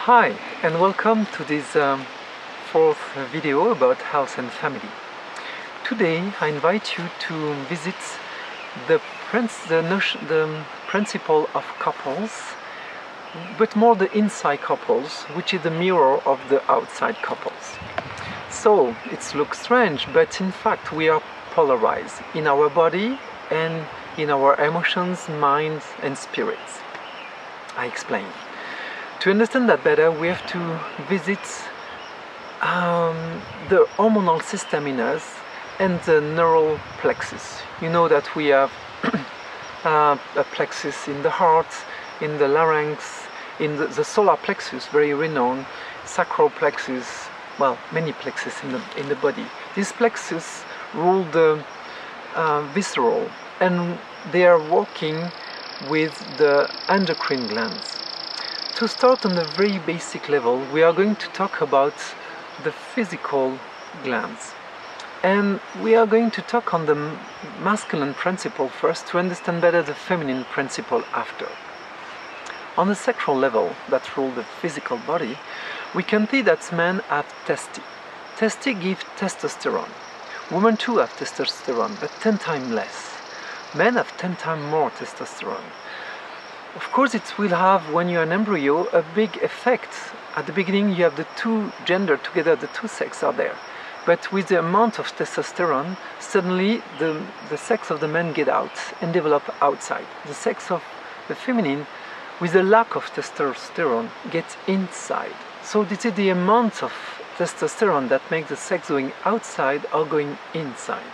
Hi and welcome to this fourth video about health and family. Today I invite you to visit the principle of couples, but more the inside couples, which is the mirror of the outside couples. So it looks strange, but in fact we are polarized in our body and in our emotions, minds and spirits. I explain. To understand that better, we have to visit the hormonal system in us and the neural plexus. You know that we have a plexus in the heart, in the larynx, in the solar plexus, very renowned, sacral plexus, well, many plexus in the body. These plexus rule the visceral, and they are working with the endocrine glands. To start on the very basic level, we are going to talk about the physical glands. And we are going to talk on the masculine principle first to understand better the feminine principle after. On the sexual level that rule the physical body, we can see that men have testes. Testes give testosterone. Women too have testosterone, but 10 times less. Men have 10 times more testosterone. Of course, it will have, when you're an embryo, a big effect. At the beginning, you have the two gender together, the two sexes are there. But with the amount of testosterone, suddenly the sex of the man get out and develop outside. The sex of the feminine, with the lack of testosterone, gets inside. So this is the amount of testosterone that makes the sex going outside or going inside.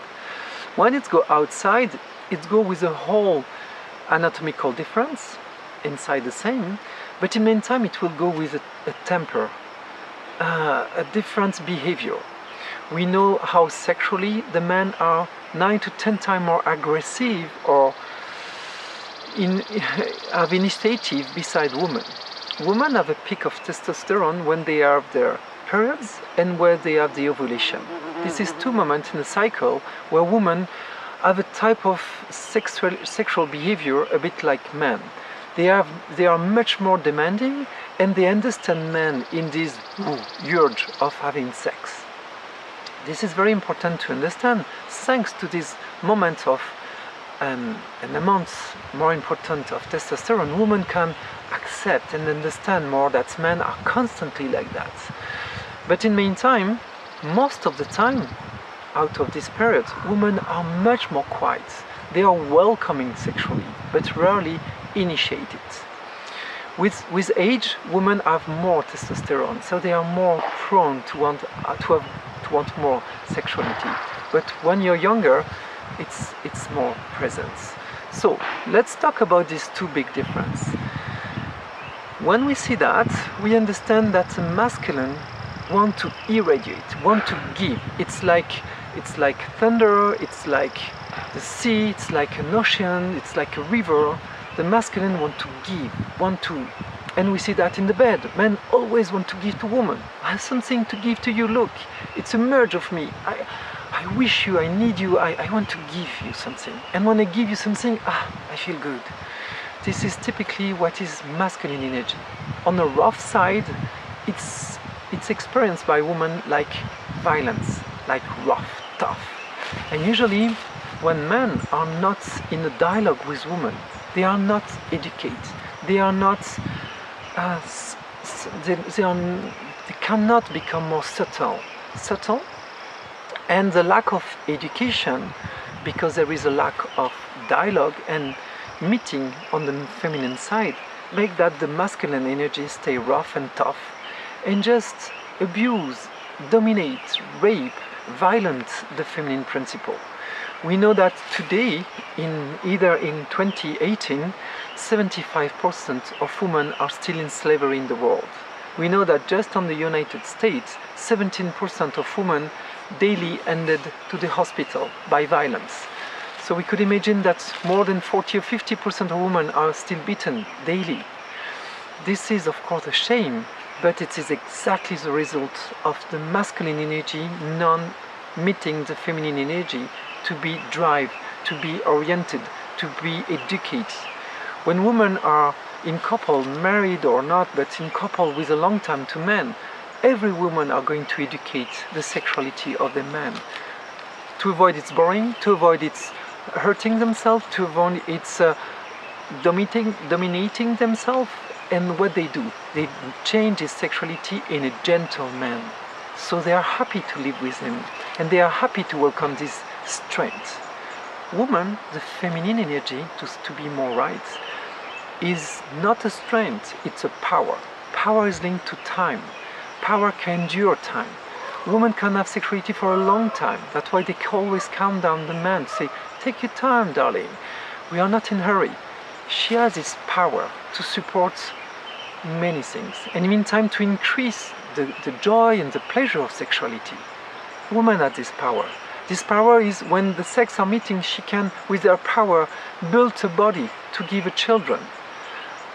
When it goes outside, it goes with a whole anatomical difference, inside the same, but in the meantime it will go with a temper, a different behavior. We know how sexually the men are 9 to 10 times more aggressive or have initiative beside women. Women have a peak of testosterone when they have their periods and where they have the ovulation. This is two moments in the cycle where women have a type of sexual behavior a bit like men. They are much more demanding, and they understand men in this urge of having sex. This is very important to understand. Thanks to this moment of an amount more important of testosterone, women can accept and understand more that men are constantly like that. But in the meantime, most of the time, out of this period, women are much more quiet. They are welcoming sexually, but rarely initiated. With age, women have more testosterone, so they are more prone to want more sexuality. But when you're younger, it's more presence. So let's talk about these two big differences. When we see that, we understand that the masculine want to irradiate, want to give. It's like thunder, it's like the sea, it's like an ocean, it's like a river. The masculine want to give, and we see that in the bed. Men always want to give to women. I have something to give to you, look, it's a merge of me. I wish you, I need you, I want to give you something. And when I give you something, I feel good. This is typically what is masculine energy. On the rough side, it's experienced by women like violence, like rough, tough. And usually, when men are not in a dialogue with women, they are not educated. They are not. They cannot become more subtle, and the lack of education, because there is a lack of dialogue and meeting on the feminine side, make that the masculine energy stay rough and tough, and just abuse, dominate, rape, violent the feminine principle. We know that today, in 2018, 75% of women are still in slavery in the world. We know that just on the United States, 17% of women daily ended to the hospital by violence. So we could imagine that more than 40 or 50% of women are still beaten daily. This is of course a shame, but it is exactly the result of the masculine energy non-meeting the feminine energy to be drive, to be oriented, to be educated. When women are in couple, married or not, but in couple with a long time to men, every woman are going to educate the sexuality of the man to avoid its boring, to avoid its hurting themselves, to avoid its dominating themselves. And what they do, they change his sexuality in a gentle man. So they are happy to live with him, and they are happy to welcome this strength. Woman, the feminine energy, to be more right, is not a strength, it's a power. Power is linked to time. Power can endure time. Women can have sexuality for a long time. That's why they always calm down the man, say, take your time, darling. We are not in a hurry. She has this power to support many things, and in the meantime to increase the joy and the pleasure of sexuality. Woman has this power. This power is when the sex are meeting, she can, with her power, build a body to give a children.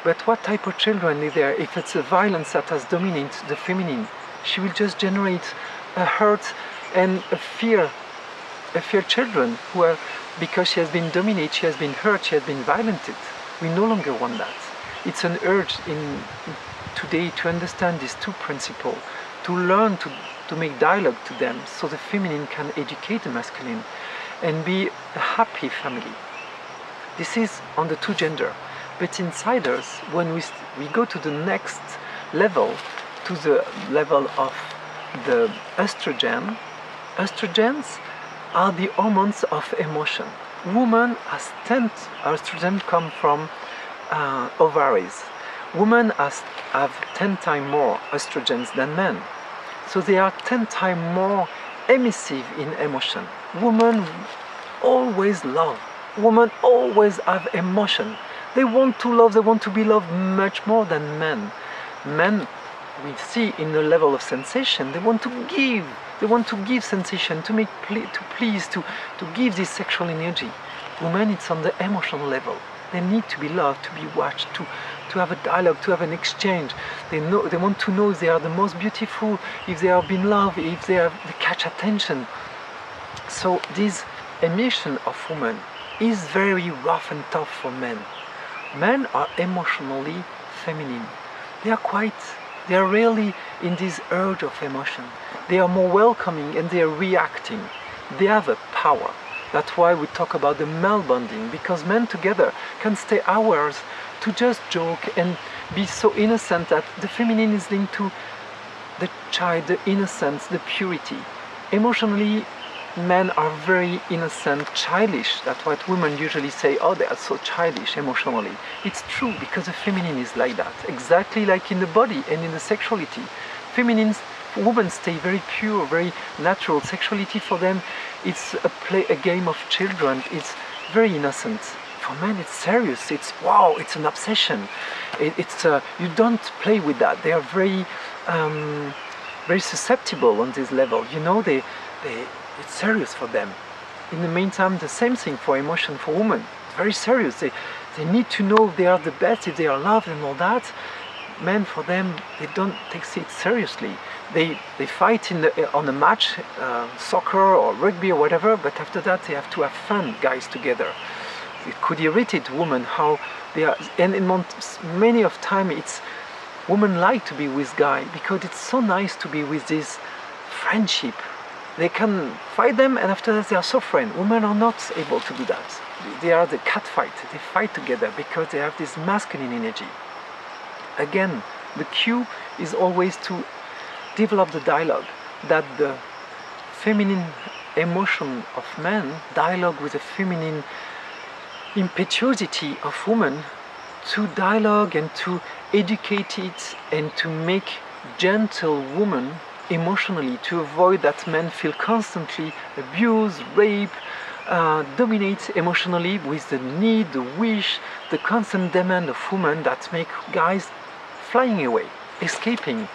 But what type of children is there? If it's a violence that has dominated the feminine, she will just generate a hurt and a fear children who are, because she has been dominated, she has been hurt, she has been violented. We no longer want that. It's an urge in today to understand these two principles, to learn to make dialogue to them, so the feminine can educate the masculine and be a happy family. This is on the two gender. But inside us, when we go to the next level, to the level of the estrogen, estrogens are the hormones of emotion. Woman has 10 estrogen come from ovaries. Women have 10 times more estrogens than men. So they are 10 times more emissive in emotion. Women always love. Women always have emotion. They want to love, they want to be loved much more than men. Men, we see in the level of sensation, they want to give sensation, to make to please, to give this sexual energy. Women, it's on the emotional level. They need to be loved, to be watched, to have a dialogue, to have an exchange. They want to know if they are the most beautiful, if they are being loved, if they catch attention. So this emission of women is very rough and tough for men. Men are emotionally feminine. They are really in this urge of emotion. They are more welcoming and they are reacting. They have a power. That's why we talk about the male bonding, because men together can stay hours to just joke and be so innocent that the feminine is linked to the child, the innocence, the purity. Emotionally, men are very innocent, childish. That's what women usually say, oh, they are so childish emotionally. It's true, because the feminine is like that, exactly like in the body and in the sexuality. Women stay very pure, very natural. Sexuality for them, it's a game of children. It's very innocent. For men, it's serious. It's wow. It's an obsession. You don't play with that. They are very, very susceptible on this level. You know, it's serious for them. In the meantime, the same thing for emotion for women. It's very serious. They need to know if they are the best, if they are loved and all that. Men, for them, they don't take it seriously. They fight on a match, soccer or rugby or whatever, but after that they have to have fun, guys, together. It could irritate women how they are, and in many of time it's women like to be with guy because it's so nice to be with this friendship. They can fight them and after that they are so friends. Women are not able to do that. They are the cat fight. They fight together because they have this masculine energy. Again, the cue is always to develop the dialogue, that the feminine emotion of men dialogue with the feminine impetuosity of women, to dialogue and to educate it and to make gentle women emotionally, to avoid that men feel constantly abused, raped, dominate emotionally with the need, the wish, the constant demand of women that make guys flying away, escaping,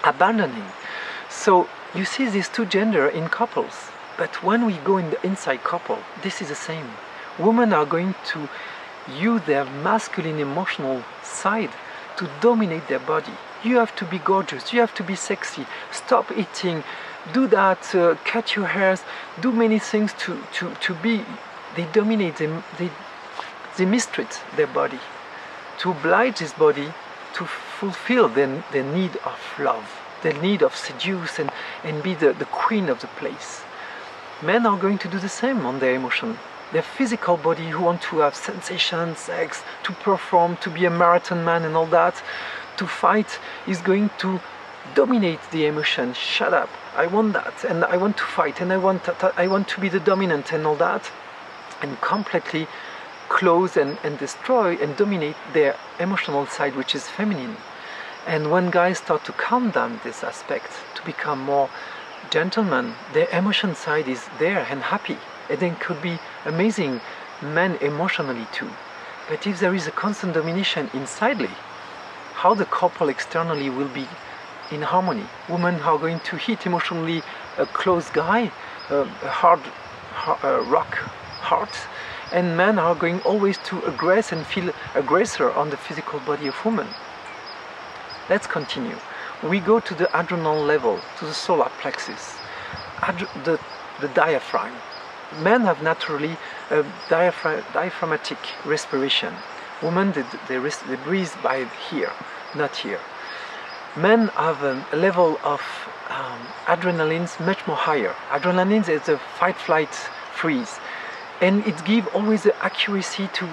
abandoning. So you see these two genders in couples, but when we go in the inside couple, this is the same. Women are going to use their masculine emotional side to dominate their body. You have to be gorgeous, you have to be sexy, stop eating, do that, cut your hairs, do many things to be. They dominate them, they mistreat their body. to oblige his body to fulfill their need of love, their need of seduce and be the queen of the place. Men are going to do the same on their emotion. Their physical body, who want to have sensation, sex, to perform, to be a marathon man and all that, to fight, is going to dominate the emotion. Shut up, I want that, and I want to fight, and I want to be the dominant and all that, and completely close and destroy and dominate their emotional side, which is feminine. And when guys start to calm down this aspect, to become more gentlemen, their emotion side is there and happy, and then could be amazing men emotionally too. But if there is a constant domination insidely, how the couple externally will be in harmony? Women are going to hit emotionally a close guy, a hard rock heart, and men are going always to aggress and feel aggressor on the physical body of women. Let's continue. We go to the adrenal level, to the solar plexus, the diaphragm. Men have naturally a diaphragmatic respiration. Women, they breathe by here, not here. Men have a level of adrenalines much more higher. Adrenaline is a fight, flight, freeze. And it gives always the accuracy to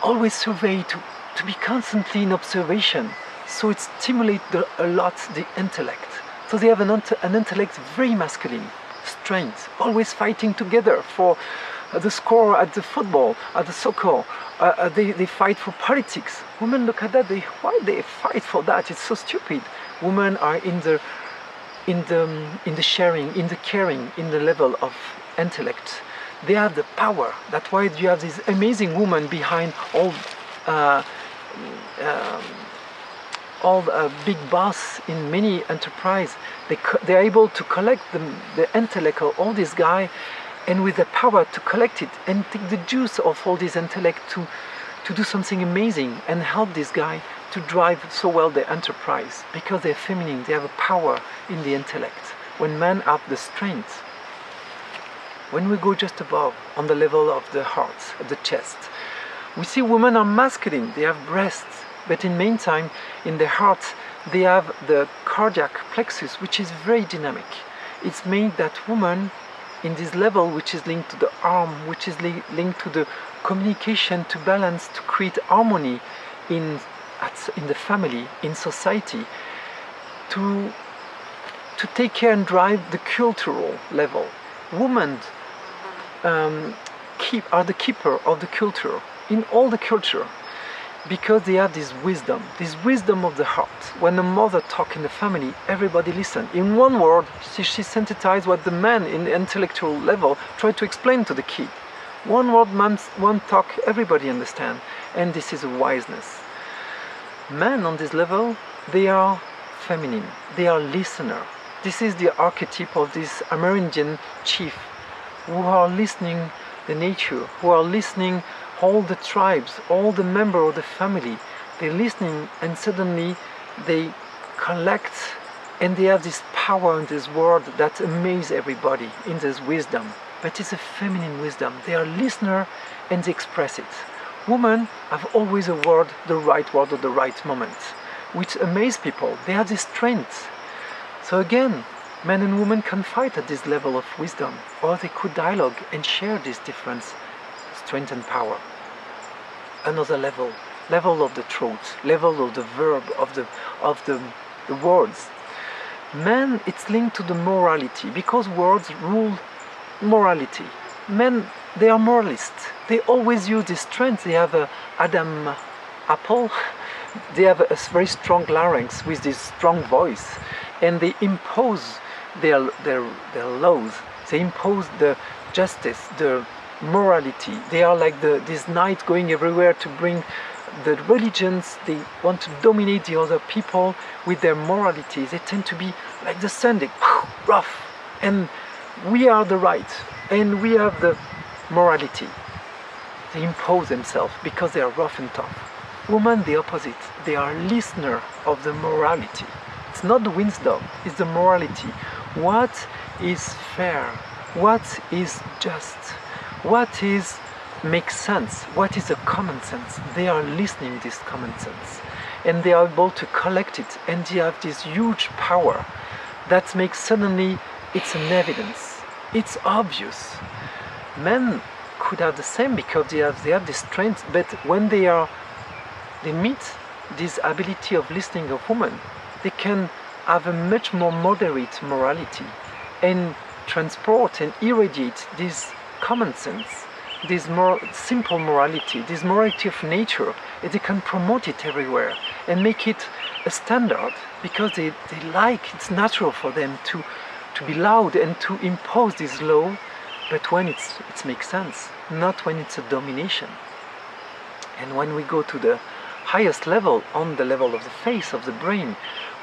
always survey, to be constantly in observation. So it stimulates a lot the intellect. So they have an intellect very masculine, strength, always fighting together for the score at the football, at the soccer. They fight for politics. Women look at that, why they fight for that? It's so stupid. Women are in the sharing, in the caring, in the level of intellect. They have the power. That's why you have this amazing woman behind all big boss in many enterprise. They are able to collect the intellect of all these guys, and with the power to collect it and take the juice of all this intellect to do something amazing and help this guy to drive so well their enterprise, because they're feminine. They have a power in the intellect, when men have the strength. When we go just above, on the level of the heart, of the chest, we see women are masculine. They have breasts, but in meantime, in the heart, they have the cardiac plexus, which is very dynamic. It's made that woman, in this level, which is linked to the arm, which is linked to the communication, to balance, to create harmony in the family, in society, to take care and drive the cultural level. Women are the keeper of the culture, in all the culture, because they have this wisdom of the heart. When a mother talks in the family, everybody listens. In one word, she synthesizes what the man in the intellectual level tried to explain to the kid. One word, one talk, everybody understands. And this is a wiseness. Men on this level, they are feminine. They are listener. This is the archetype of this Amerindian chief, who are listening the nature, who are listening all the tribes, all the members of the family. They're listening, and suddenly they collect, and they have this power in this world that amazes everybody in this wisdom. But it's a feminine wisdom. They are listener and they express it. Women have always a word, the right word at the right moment, which amazes people. They have this strength. So again, men and women can fight at this level of wisdom, or they could dialogue and share this difference, strength and power. Another level of the throat, level of the verb, of the words. Men, it's linked to the morality, because words rule morality. Men, they are moralists. They always use this strength. They have a I.D.E.A.L. They have a very strong larynx with this strong voice, and they impose their laws. They impose the justice, the morality. They are like this knight going everywhere to bring the religions. They want to dominate the other people with their morality. They tend to be like the sanding, rough, and we are the right, and we have the morality. They impose themselves because they are rough and tough. Women, the opposite. They are listener of the morality. It's not the wisdom, it's the morality. What is fair? What is just? What is makes sense. What is a common sense? They are listening this common sense, and they are able to collect it, and they have this huge power that makes suddenly it's an evidence. It's obvious. Men could have the same because they have this strength, but when they meet this ability of listening of women, they can have a much more moderate morality and transport and irradiate this common sense, this more simple morality, this morality of nature, and they can promote it everywhere and make it a standard because they like, it's natural for them to be loud and to impose this law, but when it makes sense, not when it's a domination. And when we go to the highest level, on the level of the face, of the brain,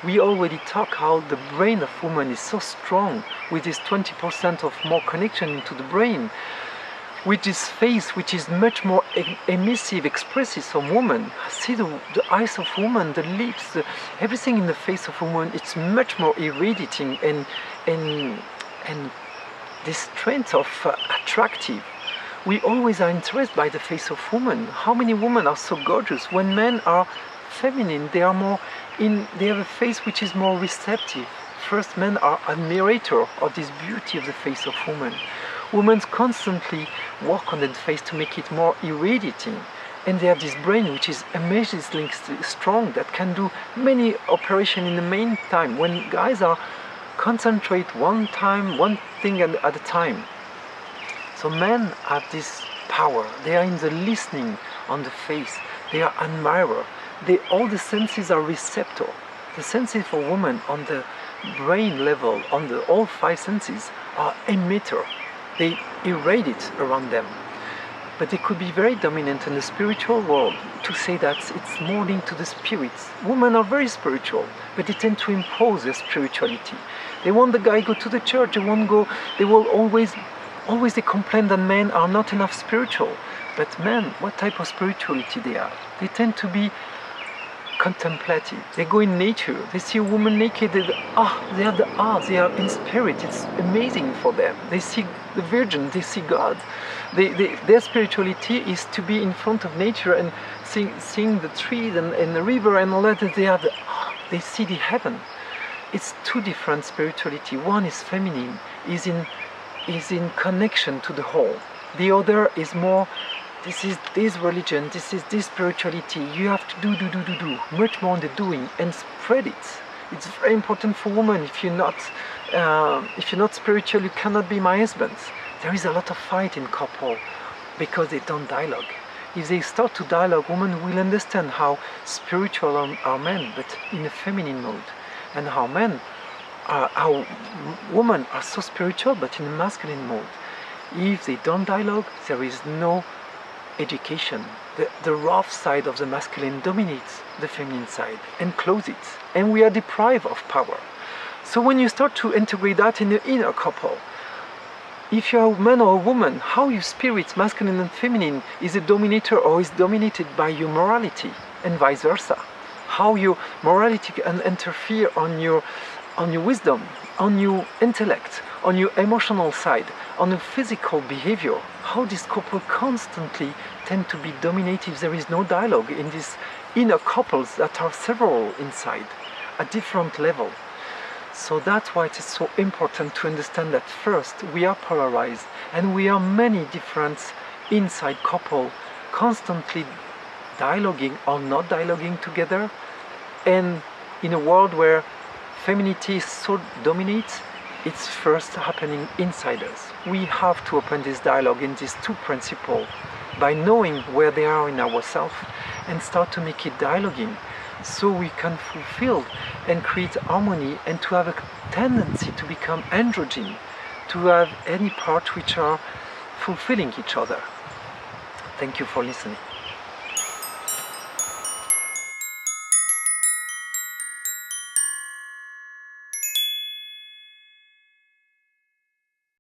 we already talk how the brain of woman is so strong, with this 20% of more connection into the brain, with this face which is much more emissive, expressive from woman. See the eyes of woman, the lips, everything in the face of woman, it's much more irradiating and this strength of attractive. We always are interested by the face of woman. How many women are so gorgeous? When men are feminine, they are more they have a face which is more receptive. First, men are admirators of this beauty of the face of woman. Women constantly work on that face to make it more irradiating, and they have this brain which is amazingly strong that can do many operations in the main time. When guys are concentrate one thing at a time. So men have this power. They are in the listening on the face. They are admirer. All the senses are receptor. The senses for women on the brain level, on all 5 senses, are emitter. They irradiate around them. But they could be very dominant in the spiritual world, to say that it's more linked to the spirits. Women are very spiritual, but they tend to impose their spirituality. They want the guy go to the church, they won't go, they will always they complain that men are not enough spiritual. But men, what type of spirituality they have? They tend to be contemplative. They go in nature. They see a woman naked. They have the art. They are in spirit. It's amazing for them. They see the Virgin. They see God. Their spirituality is to be in front of nature and seeing the trees and the river and all that. They see the heaven. It's 2 different spirituality. One is feminine, is in connection to the whole. The other is more, this is this religion, this is this spirituality. You have to do, much more on the doing and spread it. It's very important for women. If you're not spiritual, you cannot be my husband. There is a lot of fight in couple because they don't dialogue. If they start to dialogue, women will understand how spiritual are men, but in a feminine mode, and how women are so spiritual, but in a masculine mode. If they don't dialogue, there is no education. The rough side of the masculine dominates the feminine side and closes it, and we are deprived of power. So when you start to integrate that in the inner couple, if you are a man or a woman, how your spirit, masculine and feminine, is a dominator or is dominated by your morality, and vice versa. How your morality can interfere on your wisdom, on your intellect, on your emotional side, on your physical behavior. How this couple constantly tend to be dominated. There is no dialogue in these inner couples that are several inside, at different level. So that's why it is so important to understand that first we are polarized, and we are many different inside couple constantly dialoguing or not dialoguing together, and in a world where femininity is so dominant, it's first happening inside us. We have to open this dialogue in these 2 principles by knowing where they are in ourselves and start to make it dialoguing, so we can fulfill and create harmony and to have a tendency to become androgyne, to have any parts which are fulfilling each other. Thank you for listening.